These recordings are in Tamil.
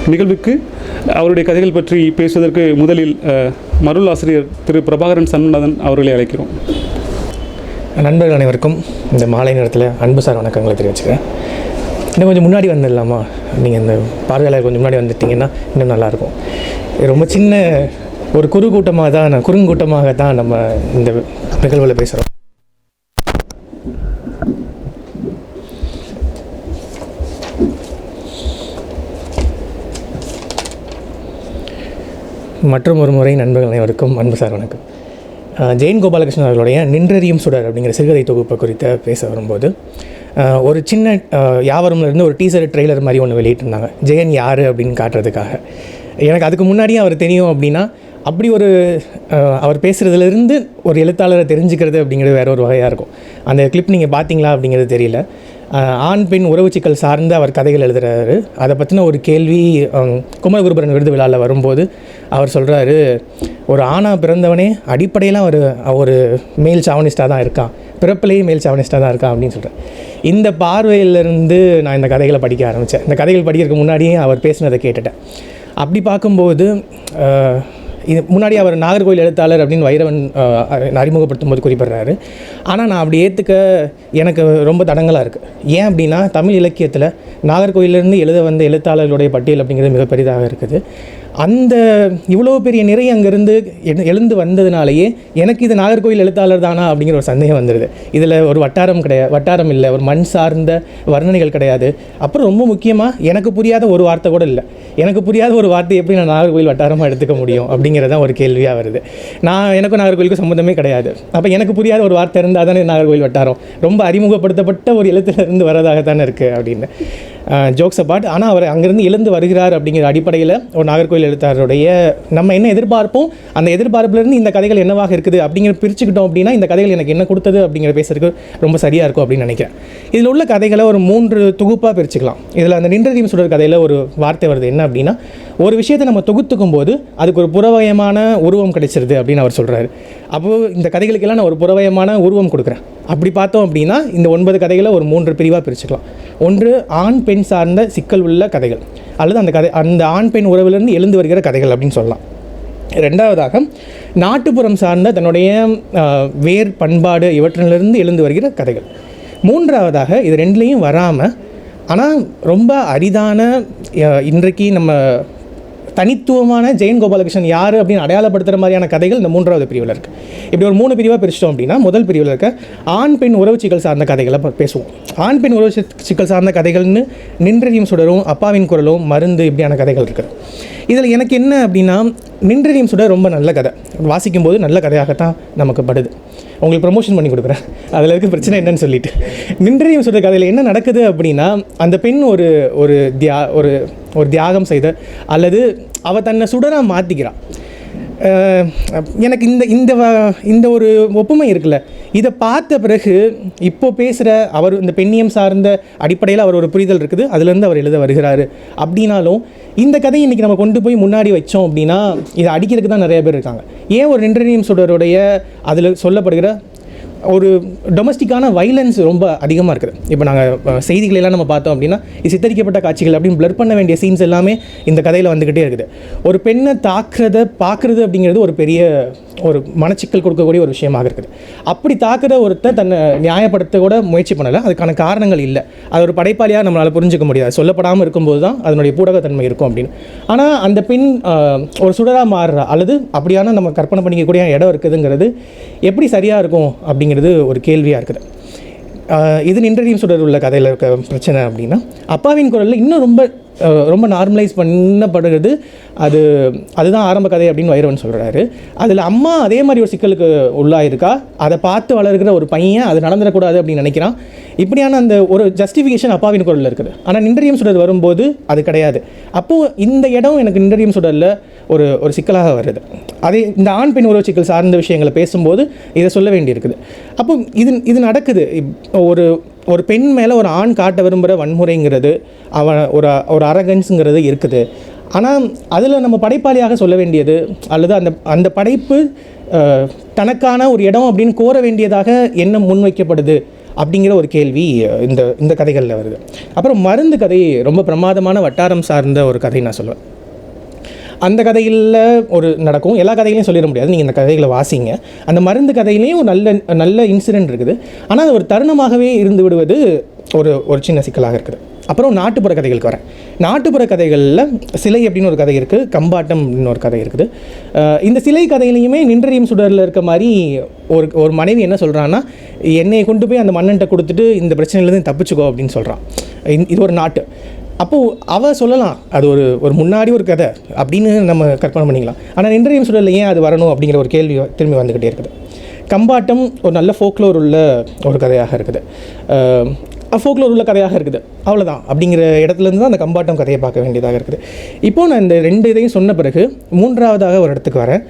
நிகழ்வுக்கு அவருடைய கதைகள் பற்றி பேசுவதற்கு முதலில் மருள் ஆசிரியர் திரு பிரபாகரன் சண்முகநாதன் அவர்களை அழைக்கிறோம். நண்பர்கள் அனைவருக்கும் இந்த மாலை நேரத்தில் அன்பு சார் வணக்கங்களை தெரிவிச்சுக்கிறேன். இன்னும் கொஞ்சம் முன்னாடி வந்துடலாமா? நீங்கள் இந்த பார்வையாளர் கொஞ்சம் முன்னாடி வந்துட்டிங்கன்னா இன்னும் நல்லாயிருக்கும். ரொம்ப சின்ன ஒரு குறுங்கூட்டமாக தான் நம்ம இந்த நிகழ்வில் பேசுகிறோம். மற்றும் ஒரு முறை நண்பர்கள் அனைவருக்கும் அன்பு சார் வணக்கம். ஜெயின் கோபாலகிருஷ்ணன் அவர்களுடைய நின்றறியும் சுடர் அப்படிங்கிற சிறுகதை தொகுப்பை குறித்து பேச வரும்போது ஒரு சின்ன யாவரம்லேருந்து ஒரு டீசர் ட்ரெய்லர் மாதிரி ஒன்று வெளியிட்டிருந்தாங்க, ஜெயன் யார் அப்படின்னு காட்டுறதுக்காக. எனக்கு அதுக்கு முன்னாடியே அவர் தெரியும் அப்படின்னா அப்படி ஒரு அவர் பேசுகிறதுலேருந்து ஒரு எழுத்தாளரை தெரிஞ்சுக்கிறது அப்படிங்கிறது வேற ஒரு வகையாக இருக்கும். அந்த கிளிப் நீங்கள் பார்த்தீங்களா அப்படிங்கிறது தெரியல. ஆண் பெண் உறவு சிக்கல் சார்ந்து அவர் கதைகள் எழுதுகிறாரு. அதை பற்றின ஒரு கேள்வி குமரகுருபரன் விருது விழாவில் வரும்போது அவர் சொல்கிறாரு, ஒரு ஆணாக பிறந்தவனே அடிப்படையில் ஒரு மேல் சாவனிஸ்டாக தான் இருக்கான், பிறப்பிலேயே மேல் சாவனிஸ்டாக தான் இருக்கான் அப்படின்னு சொல்கிறேன். இந்த பார்வையிலேருந்து நான் இந்த கதைகளை படிக்க ஆரம்பித்தேன். இந்த கதைகள் படிக்கிறதுக்கு முன்னாடியே அவர் பேசினதை கேட்டுட்டேன். அப்படி பார்க்கும்போது இது முன்னாடி அவர் நாகர்கோவில் எழுத்தாளர் அப்படின்னு வைரவன் அறிமுகப்படுத்தும் போது குறிப்பிட்றாரு. ஆனால் நான் அப்படி ஏற்றுக்க எனக்கு ரொம்ப தடங்களாக இருக்குது. ஏன் அப்படின்னா தமிழ் இலக்கியத்தில் நாகர்கோவிலேருந்து எழுத வந்த எழுத்தாளர்களுடைய பட்டியல் அப்படிங்கிறது மிக பெரிதாக இருக்குது. அந்த இவ்வளோ பெரிய நிறை அங்கேருந்து எழுந்து வந்ததுனாலேயே எனக்கு இது நாகர்கோவில் எழுத்தாளர் தானா அப்படிங்கிற ஒரு சந்தேகம் வந்துடுது. இதில் ஒரு வட்டாரம் இல்லை, ஒரு மண் சார்ந்த வர்ணனைகள் கிடையாது. அப்புறம் ரொம்ப முக்கியமாக எனக்கு புரியாத ஒரு வார்த்தை கூட இல்லை. எனக்கு புரியாத ஒரு வார்த்தை எப்படி நான் நாகர்கோவில் வட்டாரமாக எடுத்துக்க முடியும் அப்படிங்கிறதான் ஒரு கேள்வியாக வருது. எனக்கும் நாகர்கோவிலுக்கும் சம்மந்தமே கிடையாது. அப்போ எனக்கு புரியாத ஒரு வார்த்தை இருந்தால் தானே நாகர்கோவில் வட்டாரம் ரொம்ப அறிமுகப்படுத்தப்பட்ட ஒரு எழுத்துலேருந்து வரதாகத்தானே இருக்குது அப்படின்னு ஜோக்ஸ் அப்பார்ட். ஆனால் அவர் அங்கேருந்து எழுந்து வருகிறார் அப்படிங்கிற அடிப்படையில் ஒரு நாகர்கோவில் எழுத்தாளருடைய நம்ம என்ன எதிர்பார்ப்போம், அந்த எதிர்பார்ப்புலேருந்து இந்த கதைகள் என்னவாக இருக்குது அப்படிங்கிற பிரிச்சுக்கிட்டோம் அப்படின்னா இந்த கதைகள் எனக்கு என்ன கொடுத்தது அப்படிங்கிற பேசுறதுக்கு ரொம்ப சரியாக இருக்கும் அப்படின்னு நினைக்கிறேன். இதில் உள்ள கதைகளை ஒரு 3 தொகுப்பாக பிரிச்சுக்கலாம். இதில் அந்த நின்றறியும் சுடர் கதையில் ஒரு வார்த்தை வருது, என்ன அப்படின்னா ஒரு விஷயத்தை நம்ம தொகுத்துக்கும் போது அதுக்கு ஒரு புறவயமான உருவம் கிடைச்சிருது அப்படின்னு அவர் சொல்கிறாரு. அப்போது இந்த கதைகளுக்கெல்லாம் நான் ஒரு புறவயமான உருவம் கொடுக்குறேன். அப்படி பார்த்தோம் அப்படின்னா இந்த 9 கதைகளை ஒரு 3 பிரிவாக பிரிச்சுக்கலாம். ஒன்று ஆண் பெண் சார்ந்த சிக்கல் உள்ள கதைகள், அல்லது அந்த ஆண் பெண் உறவிலிருந்து எழுந்து வருகிற கதைகள் அப்படின்னு சொல்லலாம். ரெண்டாவதாக நாட்டுப்புறம் சார்ந்த தன்னுடைய வேர் பண்பாடு இவற்றிலிருந்து எழுந்து வருகிற கதைகள். மூன்றாவதாக இது ரெண்டுலேயும் வராமல் ஆனால் ரொம்ப அரிதான இன்றைக்கு நம்ம தனித்துவமான ஜெயின் கோபாலகிருஷ்ணன் யார் அப்படின்னு அடையாளப்படுத்துகிற மாதிரியான கதைகள் இந்த 3வது பிரிவில் இருக்குது. இப்படி ஒரு 3 பிரிவாக பிரிச்சிட்டோம் அப்படின்னா முதல் பிரிவில் இருக்க ஆண் பெண் உறவு சிக்கல் சார்ந்த கதைகளை பேசுவோம். ஆண் பெண் உறவு சிக்கல் சார்ந்த கதைகள்னு நின்றறியும் சுடரும், அப்பாவின் குரலும், மருந்து இப்படியான கதைகள் இருக்குது. இதில் எனக்கு என்ன அப்படின்னா நின்றறியும் சுடர் ரொம்ப நல்ல கதை, வாசிக்கும்போது நல்ல கதையாகத்தான் நமக்கு படுது. உங்களுக்கு ப்ரமோஷன் பண்ணி கொடுக்குறேன், அதில் இருக்க பிரச்சனை என்னன்னு சொல்லிட்டு. நின்றறியும் சுடர் கதையில் என்ன நடக்குது அப்படின்னா அந்த பெண் ஒரு தியாகம் செய்த அல்லது அவள் தன்னை சுடராக மாற்றிக்கிறாள். எனக்கு இந்த ஒரு ஒப்புமை இருக்குல்ல, இதை பார்த்த பிறகு இப்போ பேசுகிற அவர் இந்த பெண்ணியம் சார்ந்த அடிப்படையில் அவர் ஒரு புரிதல் இருக்குது, அதுலேருந்து அவர் எழுத வருகிறாரு. அப்படின்னாலும் இந்த கதையை இன்றைக்கி நம்ம கொண்டு போய் முன்னாடி வச்சோம் அப்படின்னா இதை அடிக்கிறதுக்கு தான் நிறைய பேர் இருக்காங்க. ஏன் ஒரு நின்றறியும் சுடருடைய அதில் சொல்லப்படுகிற ஒரு டொமஸ்டிக்கான வைலன்ஸ் ரொம்ப அதிகமாக இருக்குது. இப்போ நாங்கள் செய்திகளெல்லாம் நம்ம பார்த்தோம் அப்படின்னா இது சித்தரிக்கப்பட்ட காட்சிகள் அப்படின்னு பிளர் பண்ண வேண்டிய சீன்ஸ் எல்லாமே இந்த கதையில் வந்துக்கிட்டே இருக்குது. ஒரு பெண்ணை பார்க்குறது அப்படிங்கிறது ஒரு பெரிய ஒரு மனச்சிக்கல் கொடுக்கக்கூடிய ஒரு விஷயமாக இருக்குது. அப்படி தாக்குற ஒருத்தர் தன்னை நியாயப்படுத்த கூட முயற்சி பண்ணலை, அதுக்கான காரணங்கள் இல்லை. அது ஒரு படைப்பாளியாக நம்மளால் புரிஞ்சிக்க முடியாது. சொல்லப்படாமல் இருக்கும்போது தான் அதனுடைய பூடகத்தன்மை இருக்கும் அப்படின்னு. ஆனால் அந்த பெண் ஒரு சுடராக மாறுறா அல்லது அப்படியான நம்ம கற்பனை பண்ணிக்கக்கூடிய இடம் இருக்குதுங்கிறது எப்படி சரியாக இருக்கும் அப்படிங்கிறது ஒரு கேள்வியாக இருக்குது. இது நின்றறியும் சுடர் உள்ள கதையில் இருக்க பிரச்சனை அப்படின்னா அப்பாவின் குரலில் இன்னும் ரொம்ப நார்மலைஸ் பண்ணப்படுகிறது. அதுதான் ஆரம்ப கதை அப்படின்னு வைரவன் சொல்கிறாரு. அதில் அம்மா அதே மாதிரி ஒரு சிக்கலுக்கு உள்ளாயிருக்கா, அதை பார்த்து வளர்கிற ஒரு பையன் அது நடந்துடக்கூடாது அப்படின்னு நினைக்கிறான். இப்படியான அந்த ஒரு ஜஸ்டிஃபிகேஷன் அப்பாவின் குரலில் இருக்குது. ஆனால் நின்றறியும் சுடர் வரும்போது அது கிடையாது. அப்போது இந்த இடம் எனக்கு நின்றறியும் சுடரில் ஒரு சிக்கலாக வருது. அதே இந்த ஆண் பெண் உறவு சிக்கல் சார்ந்த விஷயங்களை பேசும்போது இதை சொல்ல வேண்டியிருக்குது. அப்போ இது நடக்குது. ஒரு பெண் மேலே ஒரு ஆண் காட்ட விரும்புகிற வன்முறைங்கிறது ஒரு அரகன்ஸுங்கிறது இருக்குது. ஆனால் அதில் நம்ம படைப்பாளியாக சொல்ல வேண்டியது அல்லது அந்த படைப்பு தனக்கான ஒரு இடம் அப்படின்னு கோர வேண்டியதாக என்ன முன்வைக்கப்படுது அப்படிங்கிற ஒரு கேள்வி இந்த இந்த கதைகளில் வருது. அப்புறம் மருந்து கதை ரொம்ப பிரமாதமான வட்டாரம் சார்ந்த ஒரு கதை நான் சொல்லுவேன். அந்த கதையில் ஒரு நடக்கும், எல்லா கதைகளையும் சொல்லிட முடியாது, நீங்கள் இந்த கதைகளை வாசிங்க. அந்த மருந்து கதையிலையும் ஒரு நல்ல இன்சிடென்ட் இருக்குது. ஆனால் அது ஒரு தருணமாகவே இருந்து விடுவது ஒரு சின்ன சிக்கலாக இருக்குது. அப்புறம் நாட்டுப்புற கதைகளுக்கு வரேன். நாட்டுப்புற கதைகளில் சிலை அப்படின்னு ஒரு கதை இருக்குது, கம்பாட்டம் அப்படின்னு ஒரு கதை இருக்குது. இந்த சிலை கதையிலையுமே நின்றறியும் சுடரில் இருக்க மாதிரி ஒரு மனைவி என்ன சொல்கிறான்னா, என்னையை கொண்டு போய் அந்த மன்னன்ட்ட கொடுத்துட்டு இந்த பிரச்சனையிலேருந்து தப்பிச்சுக்கோ அப்படின்னு சொல்கிறான். இது ஒரு நாட்டு. அப்போது அவள் சொல்லலாம் அது ஒரு முன்னாடி ஒரு கதை அப்படின்னு நம்ம கற்பனை பண்ணிக்கலாம். ஆனால் நின்றறியும் சுடரில் ஏன் அது வரணும் அப்படிங்கிற ஒரு கேள்வி திரும்பி வந்துக்கிட்டே இருக்குது. கம்பாட்டம் ஒரு நல்ல ஃபோக்லோர் உள்ள ஒரு கதையாக இருக்குது, ஃபோக்லோர் உள்ள கதையாக இருக்குது, அவ்வளோதான். அப்படிங்கிற இடத்துலேருந்து தான் அந்த கம்பாட்டம் கதையை பார்க்க வேண்டியதாக இருக்குது. இப்போது நான் இந்த 2 இதையும் சொன்ன பிறகு 3ஆவதாக ஒரு இடத்துக்கு வரேன்.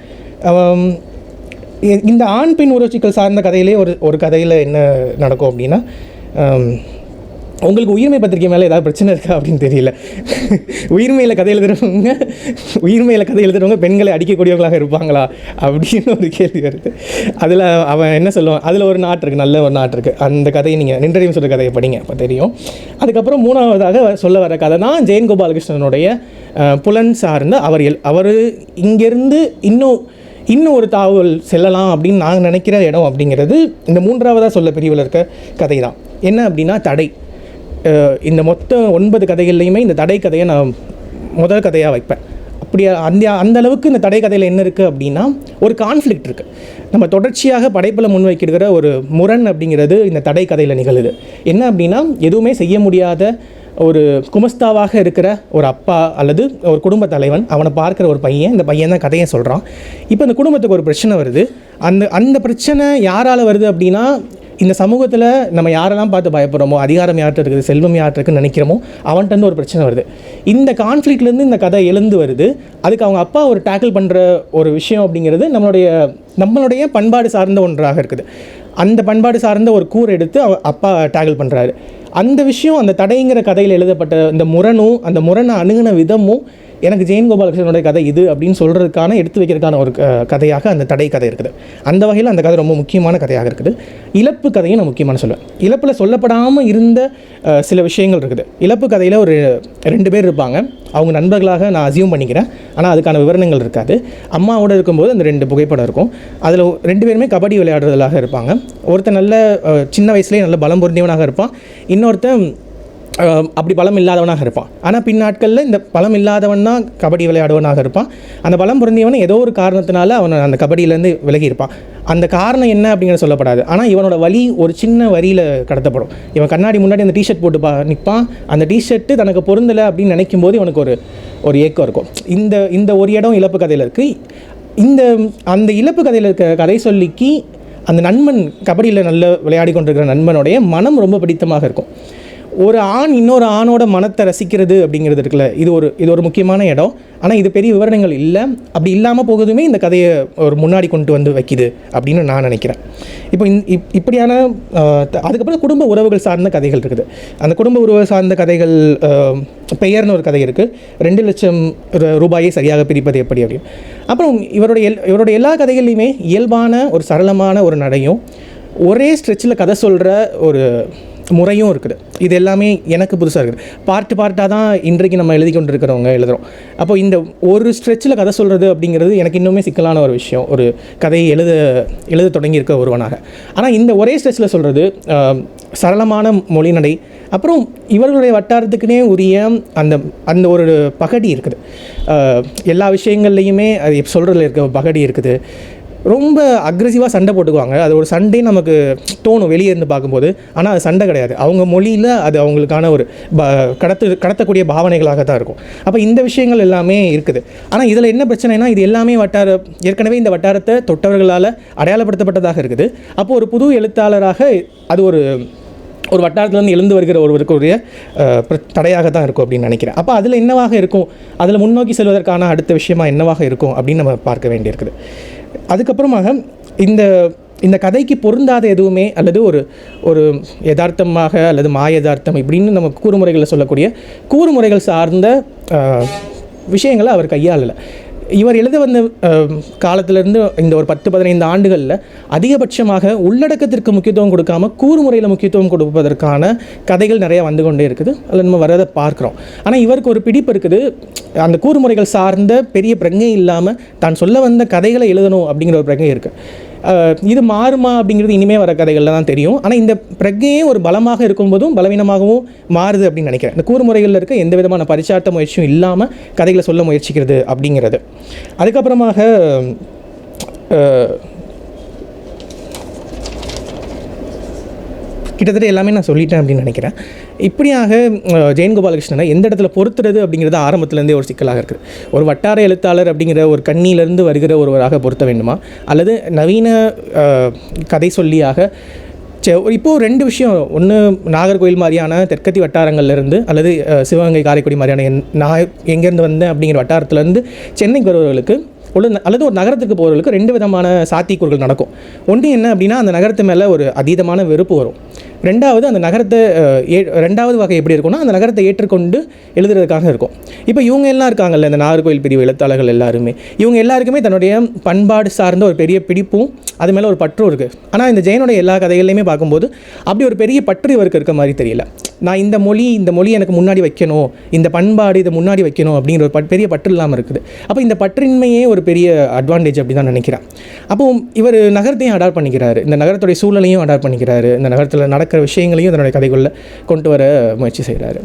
இந்த ஆண் பெண் உறவுச்சிக்கல் சார்ந்த கதையிலே ஒரு கதையில் என்ன நடக்கும் அப்படின்னா, உங்களுக்கு உயிர்மை பத்திரிக்கை மேலே ஏதாவது பிரச்சனை இருக்கா அப்படின்னு தெரியல. உயிர்மையில் கதை எழுதுகிறவங்க பெண்களை அடிக்கக்கூடியவங்களாக இருப்பாங்களா அப்படின்னு ஒரு கேள்வி வருது. அதில் அவன் என்ன சொல்லுவான், அதில் ஒரு நாட்டு இருக்குது, நல்ல ஒரு நாட்டு இருக்குது. அந்த கதையை நீங்கள் நின்றறியும் சொல்கிற கதையை படிங்க, அப்போ தெரியும். அதுக்கப்புறம் 3ஆவதாக சொல்ல வர கதை தான் ஜெயின் கோபாலகிருஷ்ணனுடைய புலன் சார்ந்த அவர் இங்கேருந்து இன்னும் ஒரு தாவல் செல்லலாம் அப்படின்னு நான் நினைக்கிற இடம் அப்படிங்கிறது இந்த 3ஆவதாக சொல்ல பிரிவில் இருக்க கதை தான். என்ன அப்படின்னா தடை. இந்த மொத்த 9 கதைகள்லையுமே இந்த தடை கதையை நான் முதல் கதையாக வைப்பேன். அப்படி அந்த அளவுக்கு இந்த தடை கதையில் என்ன இருக்குது அப்படின்னா, ஒரு கான்ஃப்ளிக்ட் இருக்குது. நம்ம தொடர்ச்சியாக படைப்பில் முன்வைக்கிற ஒரு முரண் அப்படிங்கிறது இந்த தடை கதையில் நிகழுது. என்ன அப்படின்னா, எதுவுமே செய்ய முடியாத ஒரு குமஸ்தாவாக இருக்கிற ஒரு அப்பா அல்லது ஒரு குடும்ப தலைவன், அவனை பார்க்குற ஒரு பையன், இந்த பையன் தான் கதையை சொல்கிறான். இப்போ இந்த குடும்பத்துக்கு ஒரு பிரச்சனை வருது. அந்த பிரச்சனை யாரால் வருது அப்படின்னா, இந்த சமூகத்தில் நம்ம யாரெல்லாம் பார்த்து பயப்படுறோமோ, அதிகாரம் யார்கிட்ட இருக்குது, செல்வம் யார்கிட்ட இருக்குன்னு நினைக்கிறோமோ, அவன்கிட்ட ஒரு பிரச்சனை வருது. இந்த கான்ஃப்ளிக்ட்லேருந்து இந்த கதை எழுந்து வருது. அதுக்கு அவங்க அப்பா ஒரு டேக்கிள் பண்ணுற ஒரு விஷயம் அப்படிங்கிறது நம்மளுடைய பண்பாடு சார்ந்த ஒன்றாக இருக்குது. அந்த பண்பாடு சார்ந்த ஒரு கூறு எடுத்து அப்பா டேக்கிள் பண்ணுறாரு. அந்த விஷயம் அந்த தடைங்கிற கதையில் எழுதப்பட்ட இந்த முரணும், அந்த முரணை அணுகின விதமும் எனக்கு ஜெயின் கோபாலகிருஷ்ணனுடைய கதை இது அப்படின்னு சொல்கிறதுக்கான எடுத்து வைக்கிறதுக்கான ஒரு கதையாக அந்த தடை கதை இருக்குது. அந்த வகையில் அந்த கதை ரொம்ப முக்கியமான கதையாக இருக்குது. இழப்பு கதையும் நான் முக்கியமான சொல்லுவேன். இழப்பில் சொல்லப்படாமல் இருந்த சில விஷயங்கள் இருக்குது. இழப்பு கதையில் ஒரு 2 பேர் இருப்பாங்க. அவங்க நண்பர்களாக நான் அசியூம் பண்ணிக்கிறேன், ஆனால் அதுக்கான விவரணங்கள் இருக்காது. அம்மாவோடு இருக்கும்போது அந்த 2 புகைப்படம் இருக்கும். அதில் 2 பேருமே கபடி விளையாடுறதுலாக இருப்பாங்க. ஒருத்தன் நல்ல சின்ன வயசுலேயே நல்ல பலம் பொருந்தியவனாக இருப்பான், இன்னொருத்தன் அப்படி பலம் இல்லாதவனாக இருப்பான். ஆனால் பின்னாட்களில் இந்த பலம் இல்லாதவன் தான் கபடி விளையாடுவனாக இருப்பான். அந்த பலம் பொருந்தியவனை ஏதோ ஒரு காரணத்தினால அவன் அந்த கபடியிலேருந்து விலகி இருப்பான். அந்த காரணம் என்ன அப்படிங்கிறது சொல்லப்படாது. ஆனால் இவனோட வலி ஒரு சின்ன வரியில் கடத்தப்படும். இவன் கண்ணாடி முன்னாடி அந்த டிஷர்ட் போட்டு நிற்பான். அந்த டிஷர்ட்டு தனக்கு பொருந்தலை அப்படின்னு நினைக்கும் போது இவனுக்கு ஒரு ஏக்கம் இருக்கும். இந்த ஒரு இடம் இழப்பு கதையில் இருக்குது. அந்த இழப்பு கதையில் இருக்க கதை சொல்லிக்கு அந்த நண்பன், கபடியில் நல்ல விளையாடி கொண்டிருக்கிற நண்பனுடைய மனம் ரொம்ப பிடித்தமாக இருக்கும். ஒரு ஆண் இன்னொரு ஆணோட மனத்தை ரசிக்கிறது அப்படிங்கிறது இருக்குல்ல, இது ஒரு முக்கியமான இடம். ஆனால் இது பெரிய விவரணங்கள் இல்லை. அப்படி இல்லாமல் போகுதுமே இந்த கதையை ஒரு முன்னாடி கொண்டு வந்து வைக்கிது அப்படின்னு நான் நினைக்கிறேன். இப்போ இப்படியான அதுக்கப்புறம் குடும்ப உறவுகள் சார்ந்த கதைகள் இருக்குது. அந்த குடும்ப உறவு சார்ந்த கதைகள், பெயர்னு ஒரு கதை இருக்குது, 2 லட்சம் ரூபாயை சரியாக பிரிப்பது எப்படி அப்படின்னு. அப்புறம் இவருடைய எல்லா கதைகள்லையுமே இயல்பான ஒரு சரளமான ஒரு நடையும் ஒரே ஸ்ட்ரெச்சில் கதை சொல்கிற ஒரு முறையும் இருக்குது. இது எல்லாமே எனக்கு புதுசாக இருக்குது. பார்ட்டாக தான் இன்றைக்கு நம்ம எழுதி கொண்டு இருக்கிறவங்க எழுதுகிறோம். அப்போ இந்த ஒரு ஸ்ட்ரெச்சில் கதை சொல்கிறது அப்படிங்கிறது எனக்கு இன்னுமே சிக்கலான ஒரு விஷயம், ஒரு கதையை எழுத தொடங்கியிருக்க ஒருவனாக. ஆனால் இந்த ஒரே ஸ்ட்ரெச்சில் சொல்கிறது சரளமான மொழிநடை, அப்புறம் இவர்களுடைய வட்டாரத்துக்குனே உரிய அந்த ஒரு பகடி இருக்குது. எல்லா விஷயங்கள்லையுமே அது சொல்கிறதுல இருக்க பகடி இருக்குது. ரொம்ப அக்ரெசிவாக சண்டை போட்டுக்குவாங்க. அது ஒரு சண்டே நமக்கு தோணும் வெளியே இருந்து பார்க்கும்போது. ஆனால் அது சண்டை கிடையாது, அவங்க மொழியில் அது அவங்களுக்கான ஒரு கடத்தக்கூடிய பாவனைகளாக தான் இருக்கும். அப்போ இந்த விஷயங்கள் எல்லாமே இருக்குது. ஆனால் இதில் என்ன பிரச்சனைனா, இது எல்லாமே ஏற்கனவே இந்த வட்டாரத்தை தொட்டவர்களால் அடையாளப்படுத்தப்பட்டதாக இருக்குது. அப்போது ஒரு புது எழுத்தாளராக அது ஒரு வட்டாரத்துலேருந்து எழுந்து வருகிற ஒருவருக்குரிய தடையாக தான் இருக்கும் அப்படின்னு நினைக்கிறேன். அப்போ அதில் என்னவாக இருக்கும், அதில் முன்னோக்கி செல்வதற்கான அடுத்த விஷயமா என்னவாக இருக்கும் அப்படின்னு நம்ம பார்க்க வேண்டியிருக்குது. அதுக்கப்புறமாக இந்த கதைக்கு பொருந்தாத எதுவுமே அல்லது ஒரு யதார்த்தமாக அல்லது மாயதார்த்தம் இப்படின்னு நம்ம கூறுமுறைகளில் சொல்லக்கூடிய கூறுமுறைகள் சார்ந்த விஷயங்களை அவர் கையாளலை. இவர் எழுத வந்த காலத்திலேருந்து இந்த ஒரு 10-15 ஆண்டுகளில் அதிகபட்சமாக உள்ளடக்கத்திற்கு முக்கியத்துவம் கொடுக்காம கூறுமுறையில் முக்கியத்துவம் கொடுப்பதற்கான கதைகள் நிறையா வந்து கொண்டே இருக்குது. அதில் நம்ம வரதை பார்க்குறோம். ஆனால் இவருக்கு ஒரு பிடிப்பு இருக்குது, அந்த கூறுமுறைகள் சார்ந்த பெரிய பிரஜை இல்லாமல் தான் சொல்ல வந்த கதைகளை எழுதணும் அப்படிங்கிற ஒரு பிரஜை இருக்குது. இது மாறுமா அப்படிங்கிறது இனிமேல் வர கதைகளில் தான் தெரியும். ஆனால் இந்த பிரஜையே ஒரு பலமாக இருக்கும்போதும் பலவீனமாகவும் மாறுது அப்படின்னு நினைக்கிறேன். இந்த கூறுமுறைகளில் இருக்க எந்த விதமான பரிச்சார்த்த முயற்சியும் இல்லாமல் கதைகளை சொல்ல முயற்சிக்கிறது அப்படிங்கிறது. அதுக்கப்புறமாக கிட்டத்தட்ட எல்லாமே நான் சொல்லிட்டேன் அப்படின்னு நினைக்கிறேன். இப்படியாக ஜெயன் கோபாலகிருஷ்ணனை எந்த இடத்துல பொறுத்துறது அப்படிங்கிறது ஆரம்பத்துலேருந்தே ஒரு சிக்கலாக இருக்குது. ஒரு வட்டார எழுத்தாளர் அப்படிங்கிற ஒரு கண்ணியிலிருந்து வருகிற ஒருவராக பொருத்த வேண்டுமா, அல்லது நவீன கதை சொல்லியாக இப்போது 2 விஷயம். ஒன்று, நாகர்கோவில் மாதிரியான தெற்கத்தி வட்டாரங்கள்லேருந்து அல்லது சிவகங்கை காரைக்குடி மாதிரியான நான் எங்கேருந்து வந்தேன் அப்படிங்கிற வட்டாரத்துலேருந்து சென்னைக்கு வருபவர்களுக்கு அல்லது ஒரு நகரத்துக்கு போகிறவர்களுக்கு 2 விதமான சாத்தியக்கூறுகள் நடக்கும். ஒன்று என்ன அப்படின்னா, அந்த நகரத்து மேலே ஒரு அதீதமான வெறுப்பு வரும். ரெண்டாவது, அந்த நகரத்தை ரெண்டாவது வகை எப்படி இருக்கும்னா, அந்த நகரத்தை ஏற்றுக்கொண்டு எழுதுறதுக்காக இருக்கும். இப்போ இவங்க எல்லாம் இருக்காங்கல்ல, இந்த நாகர்கோவில் பிரிவு எழுத்தாளர்கள் எல்லாருமே, இவங்க எல்லாருக்குமே தன்னுடைய பண்பாடு சார்ந்த ஒரு பெரிய பிடிப்பும் அது மேலே ஒரு பற்றும் இருக்குது. ஆனால் இந்த ஜெயனுடைய எல்லா கதைகள்லையுமே பார்க்கும்போது அப்படி ஒரு பெரிய பற்று இவருக்கு இருக்க மாதிரி தெரியல. நான் இந்த மொழி எனக்கு முன்னாடி வைக்கணும், இந்த பண்பாடு இதை முன்னாடி வைக்கணும் அப்படிங்கிற ஒரு பெரிய பற்று இல்லாமல் இருக்குது. அப்போ இந்த பற்றின்மையே ஒரு பெரிய அட்வான்டேஜ் அப்படி தான் நினைக்கிறேன். அப்போ இவர் நகரத்தையும் அடாப்ட் பண்ணிக்கிறாரு, இந்த நகரத்துடைய சூழலையும் அடாப்ட் பண்ணிக்கிறாரு, இந்த நகரத்தில் நடக்கிற விஷயங்களையும் தன்னுடைய கதைக்குள்ளே கொண்டு வர முயற்சி செய்கிறாரு.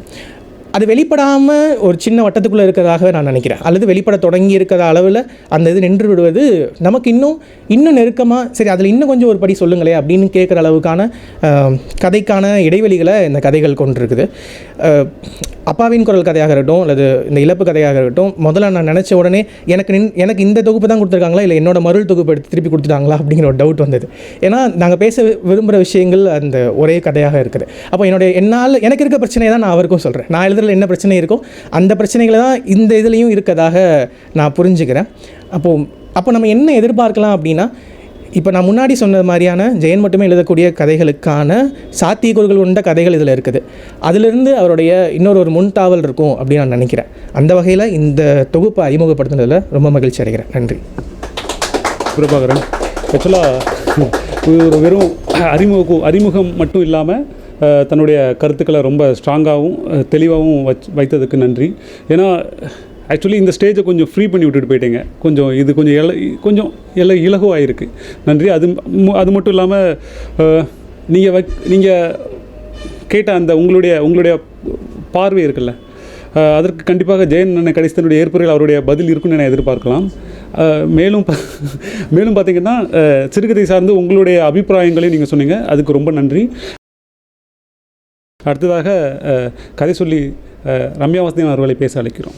அது வெளிப்படாமல் ஒரு சின்ன வட்டத்துக்குள்ளே இருக்கிறதாகவே நான் நினைக்கிறேன். அல்லது வெளிப்பட தொடங்கி இருக்கிற அளவில் அந்த இது நின்று விடுவது நமக்கு இன்னும் நெருக்கமாக, சரி அதில் இன்னும் கொஞ்சம் ஒரு படி சொல்லுங்களே அப்படின்னு கேட்குற அளவுக்கான கதைக்கான இடைவெளிகளை இந்த கதைகள் கொண்டிருக்குது. அப்பாவின் குரல் கதையாக இருக்கட்டும், அல்லது இந்த இழப்பு கதையாக இருக்கட்டும், முதல்ல நான் நினச்ச உடனே எனக்கு இந்த தொகுப்பு தான் கொடுத்துருக்காங்களா, இல்லை என்னோட மருள் தொகுப்பு எடுத்து திருப்பி கொடுத்துட்டாங்களா அப்படிங்கிற ஒரு டவுட் வந்தது. ஏன்னா நாங்கள் பேச விரும்புகிற விஷயங்கள் அந்த ஒரே கதையாக இருக்குது. அப்போ எனக்கு இருக்க பிரச்சனையை தான் நான் அவருக்கும் சொல்கிறேன். நான் எழுதுறதுல என்ன பிரச்சனை இருக்கோ அந்த பிரச்சனைகளை தான் இந்த இதுலேயும் இருக்கதாக நான் புரிஞ்சுக்கிறேன். அப்போ நம்ம என்ன எதிர்பார்க்கலாம் அப்படின்னா, இப்போ நான் முன்னாடி சொன்ன மாதிரியான ஜெயன் மட்டுமே எழுதக்கூடிய கதைகளுக்கான சாத்தியக்கூறுகள் கொண்ட கதைகள் இதில் இருக்குது. அதிலிருந்து அவருடைய இன்னொரு முன்தாவல் இருக்கும் அப்படின்னு நான் நினைக்கிறேன். அந்த வகையில் இந்த தொகுப்பை அறிமுகப்படுத்துனதில் ரொம்ப மகிழ்ச்சி அடைகிறேன். நன்றி. பிரபாகரன், ஆக்சுவலாக ஒரு வெறும் அறிமுகம் மட்டும் இல்லாமல் தன்னுடைய கருத்துக்களை ரொம்ப ஸ்ட்ராங்காகவும் தெளிவாகவும் வைத்ததுக்கு நன்றி. ஏன்னா ஆக்சுவலி இந்த ஸ்டேஜை கொஞ்சம் ஃப்ரீ பண்ணி விட்டுட்டு போயிட்டீங்க. கொஞ்சம் இலகுவாக இருக்குது. நன்றி. அது மட்டும் இல்லாமல் நீங்கள் கேட்ட அந்த உங்களுடைய பார்வை இருக்குல்ல, அதற்கு கண்டிப்பாக ஜெயன் அண்ணன் கடைசி தன்னுடைய ஏற்புரையில் அவருடைய பதில் இருக்குன்னு நான் எதிர்பார்க்கலாம். மேலும் பார்த்திங்கன்னா சிறுகதை சார்ந்து உங்களுடைய அபிப்பிராயங்களையும் நீங்கள் சொன்னீங்க, அதுக்கு ரொம்ப நன்றி. அடுத்ததாக கதை சொல்லி ரம்யா வசந்தன் அவர்களை பேச அழைக்கிறோம்.